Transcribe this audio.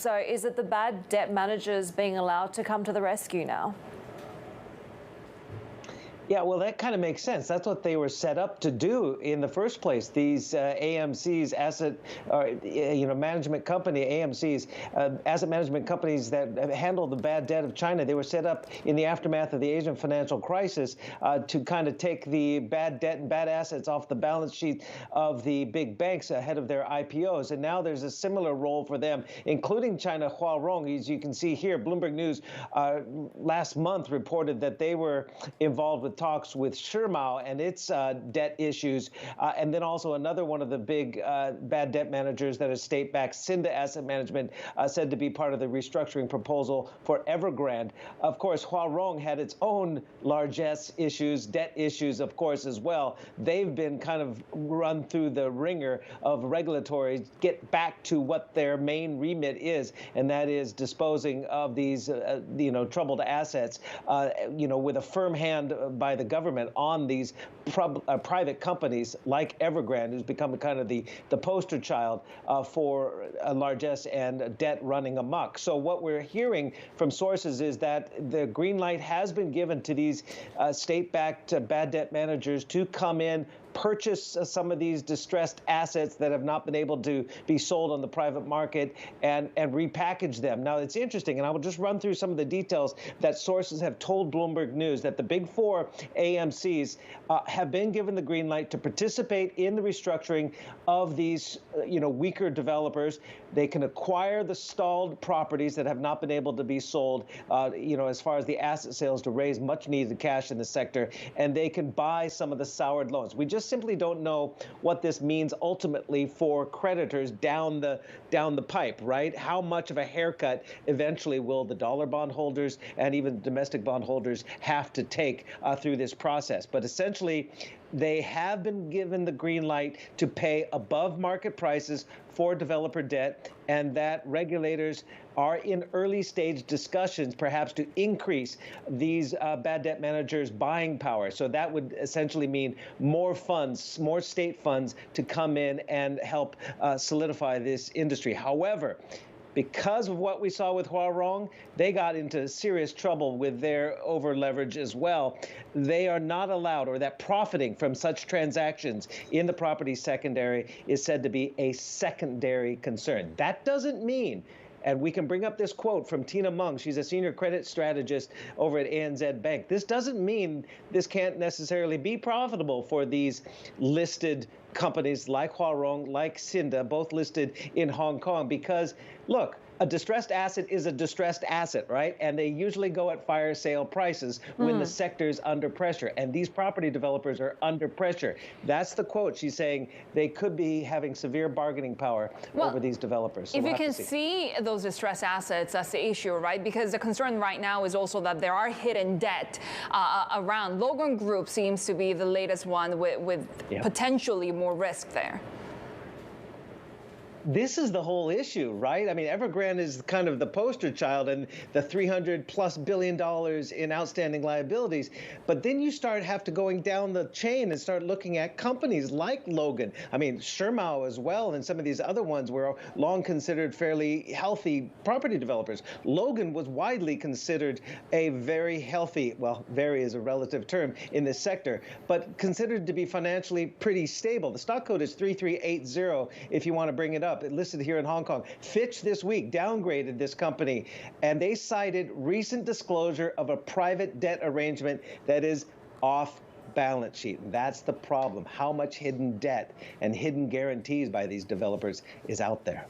So is it the bad debt managers being allowed to come to the rescue now? Yeah, well, that kind of makes sense. That's what they were set up to do in the first place. These AMC's management company, AMC's asset management companies that handle the bad debt of China, they were set up in the aftermath of the Asian financial crisis to kind of take the bad debt and bad assets off the balance sheet of the big banks ahead of their IPOs. And now there's a similar role for them, including China Huarong. As you can see here, Bloomberg News last month reported that they were involved with talks with Shermao and its debt issues, and then also another one of the big bad debt managers that is state-backed, Cinda Asset Management, said to be part of the restructuring proposal for Evergrande. Of course, Huarong had its own largesse issues, debt issues, of course, as well. They've been kind of run through the ringer of regulatory, get back to what their main remit is, and that is disposing of these, troubled assets, with a firm hand by the government on these private companies like Evergrande, who's become kind of the poster child for largesse and debt running amok. So what we're hearing from sources is that the green light has been given to these state-backed bad debt managers to come in, purchase some of these distressed assets that have not been able to be sold on the private market and repackage them. Now, it's interesting, and I will just run through some of the details that sources have told Bloomberg News, that the big four AMCs have been given the green light to participate in the restructuring of these, weaker developers. They can acquire the stalled properties that have not been able to be sold, as far as the asset sales to raise much needed cash in the sector, and they can buy some of the soured loans. We just simply don't know what this means ultimately for creditors down the pipe, right? How much of a haircut eventually will the dollar bond holders and even domestic bond holders have to take through this process? But essentially, they have been given the green light to pay above market prices for developer debt, and that regulators are in early stage discussions, perhaps to increase these bad debt managers' buying power. So that would essentially mean more funds, more state funds to come in and help solidify this industry. However, because of what we saw with Huarong, they got into serious trouble with their over leverage as well. They are not allowed, or that profiting from such transactions in the property secondary is said to be a secondary concern. That doesn't mean, and we can bring up this quote from Tina Mung. She's a senior credit strategist over at ANZ Bank. This doesn't mean this can't necessarily be profitable for these listed companies like Huarong, like Cinda, both listed in Hong Kong, because, look, a distressed asset is a distressed asset, right? And they usually go at fire sale prices when the sector's under pressure. And these property developers are under pressure. That's the quote. She's saying they could be having severe bargaining power over these developers. So if you can see those distressed assets, that's the issue, right? Because the concern right now is also that there are hidden debt around. Logan Group seems to be the latest one with potentially more risk there. This is the whole issue, right? I mean, Evergrande is kind of the poster child and the $300+ billion in outstanding liabilities. But then you have to going down the chain and start looking at companies like Logan. I mean, Shermao as well, and some of these other ones were long considered fairly healthy property developers. Logan was widely considered a very healthy, well, very is a relative term in this sector, but considered to be financially pretty stable. The stock code is 3380 if you want to bring it up. It listed here in Hong Kong. Fitch this week downgraded this company, and they cited recent disclosure of a private debt arrangement that is off balance sheet. That's the problem. How much hidden debt and hidden guarantees by these developers is out there?